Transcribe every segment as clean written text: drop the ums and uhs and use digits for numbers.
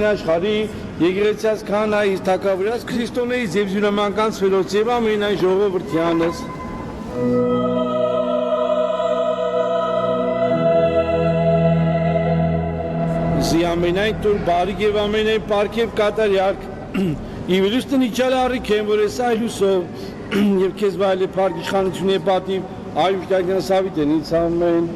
Աշխարհի եկեղեցիած քահանայից թագավորած Քրիստոնեից եւ զյուրամանկանց ֆելոց եւ ամեն այն ժողովրդյանս Զի ամեն այն տուր բարիք եւ ամեն այն պարգև կատարյալ Իվրուստն իջալ առիք են որ ես այլուսով եւ քեզ վայելի պարգ իշխանություն եւ պատիվ այլ կյանքն սավիտ են ինձ ամեն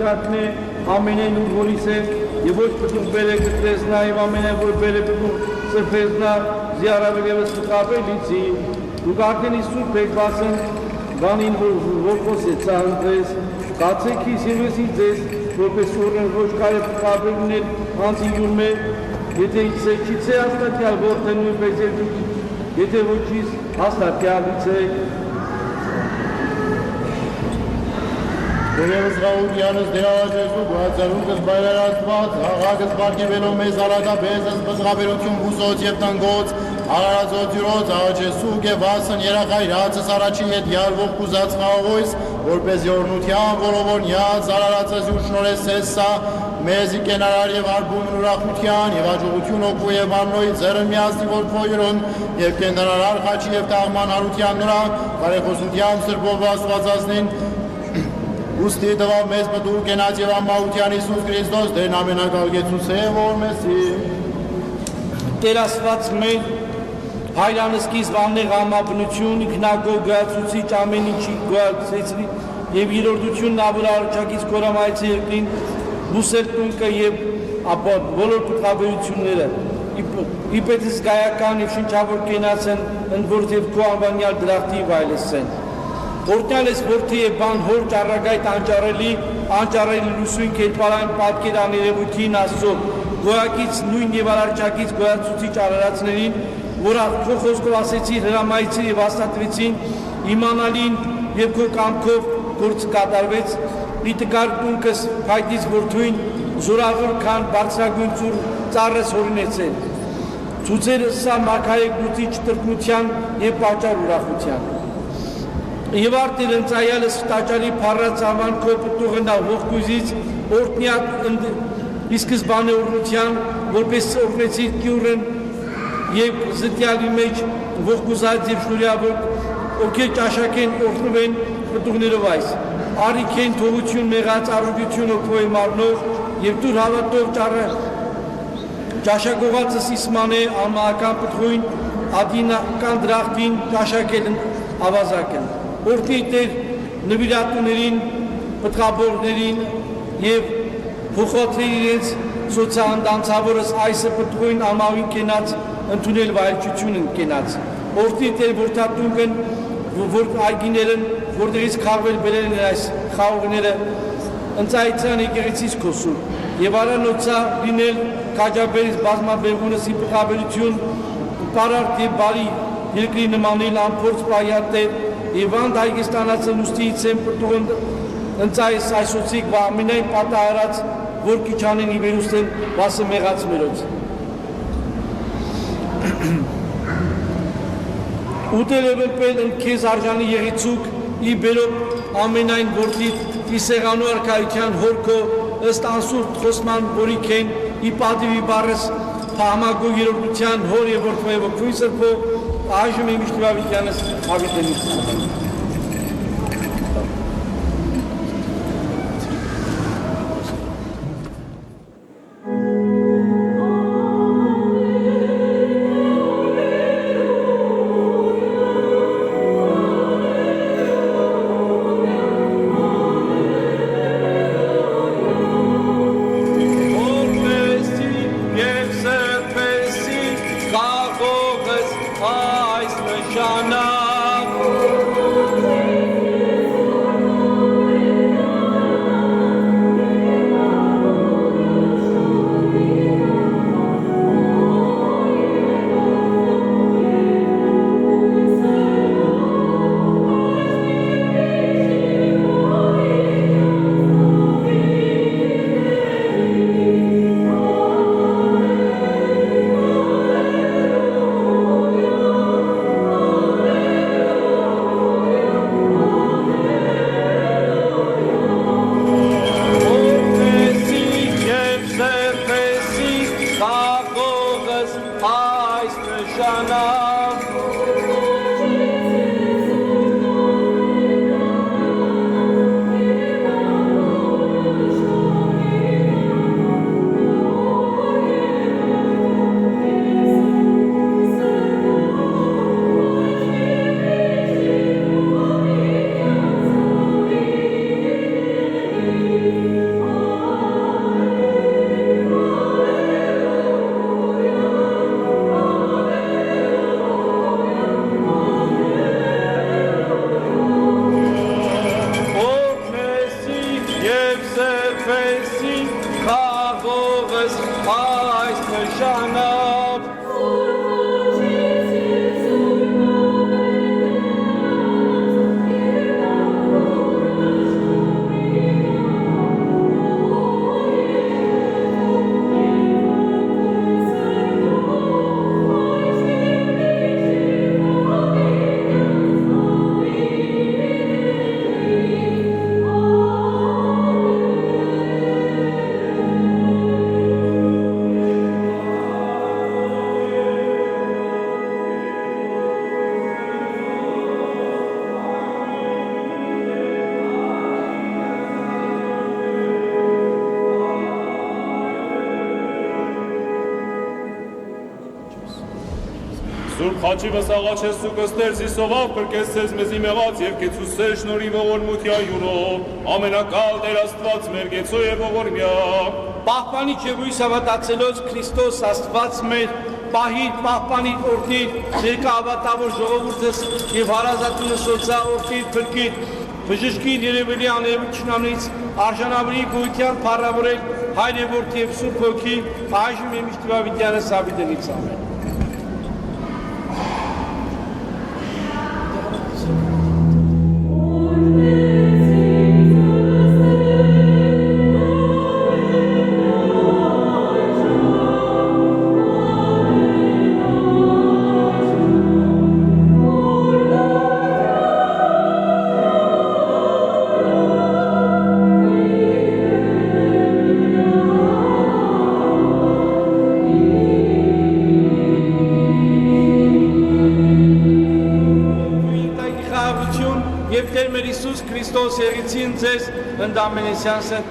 նշանակն է ամենայն ու որից է եւ ոչ պտուղ բերե կտրեսնա եւ ամենայն որ բերե պտուղ սրբեզնա զիարավը եւս կապելիցի դուք արդեն Իսուր եք բասեն բանին որ խոսեցա ընտրես կացեք իսիրվեսի ձեզ որպես ուրեն ոչ կարե կապելիներ անցիգյուն մե եթե իցեքից է հաստատյալ որտե նույնպես եթե ոչից հաստատյալից եք Որևս Ռաուդյանս դերավաճեսու գոհացարունքս բայրարացված, հաղակս բարգևելով մեզ արադաբեզս բզղաբերություն բուսոց և տնգոց, արարածոց յուրոց աղաճեսու գևասն երախայր հացս առաջի հետ յարվող կուզած խաղողույս, որպես յորնության որովորնյաց արարածս յուր շնորես սեսսա, մեզի կենարար և արբումն ուրախության և աջողություն ոգու և աննոյի ձերն միասնի որդվո յուրոն և կենարար խաչի և տաղման հարության նրա, կարեխոսության սրբով ասվածածնին Ուստի տվավ մեզ պտուր կենաց և ամմահության Իսուս Քրիստոս դերն ամենակարգեցուս է որ մեսի Տեր ասված մեր հայրանսկիս վաննեղ ամաբնություն ինքնագող գացուցիչ ամեն ինչի գացեցրի և իրորդությունն ավուր արճակից կորամայցի երկրին բուսեր տունկը և բոլոր պտղաբերությունները իպետս գայական և շնչավոր կենաց են ընդորդ և քո անվանյալ դրախտի վայլեսեն Որտյալ ես որդի է բան հոր ճարագայտ անճարելի լուսույն կերպարային պատկեր աներևույթին ասծո, գոյակից նույն և արարճակից գոյացուցիչ արարածներին, որ քո խոսքով ասեցի հրամայցի և հաստատվեցին, իմանալին և քո կամքով գործ կատարվեց, պիտկար տունքս փայտից որդույն, զորավոր քան բարձրագույն ծառս հորինեցել, ցուցեր սա մարգարեկ լուծիչ տրկնության և պատճառ ուրախության Եվ արդիր ընծայալս տաճարի պարած աման քո պտուղնա ողկույզից օրտնյատ իսկզբանը օրնության, որպես օրնեցիր կյուրն և զտյալի մեջ ողկուզած և շնորյավոր, ովքեր ճաշակ են օրնում են պտուղներով այս, արիք են թողություն մեղած առողջություն օգվոյ մարնող և դուր հավատով ճաշակողածս իսման է անմահական պտղույն, ադինական դրախտին ճաշակել ավազակն Որտի տեր նվիրատուներին, պտղաբորներին և փոխոտրի իրենց սոցիանդանցավորս այսը պտղույն ամավին կենաց ընդունել վայելչությունն կենաց Որտի տեր որդատունքն, որ այգիներն, որտեղից խաղվել բերել են այս խաղողները ընծայցան եկեղեցիս քոսում և արանոցա լինել կաջաբերից բազմաբեղունս ի պտղաբերություն պարարտ և բարի երկրի նմանիլ ամփորձ պայատեր Եվ անդ Հայգեստանացն ուստիից են պտուղն ընծայս այսոցիկ վա ամենայն պատահարած, որ կիչանեն իվերուստ են վասը մեղած մերոց։ Ուտել և ըմպել ընքեզ արժանի եղիցուկ, ի բերոք ամենայն որդիտ, ի սեղանու արկայության հորքո, ըստ անսուրդ խոսման որիք են, ի պատիվի բարս, համագու երորդության հոր և որդվո և ոգվույն սրբո, Այժմ եմ իշտիվավիտյանս հավիտենից խաչիվս աղաչես ու կստերձի սովավ կրկեսես մեզի մեղած և կեցուսեր շնորի ողորմութի այուրով ամենակալ Տեր Աստված մեր գեցո և ողորմյա Պահպանի Ջևույս հավատացելոց Քրիստոս Աստված մեր պահիր, պահպանիր, օրհնիր, ներկա հավատավոր ժողովուրդս և հարազատունը սոցա օրհնիր, փրկիր, բժշկիր երևելի աներևությունից, արժանավորի գոյության փառավորել, Հայր և Որդի և Սուրբ Հոգի, այժմ և միշտ վավիտյանը Սավիտենից ամեն։ Եվ Տեր մեր Հիսուս Քրիստոս եղիցին ձեզ ընդամենեսյան սեն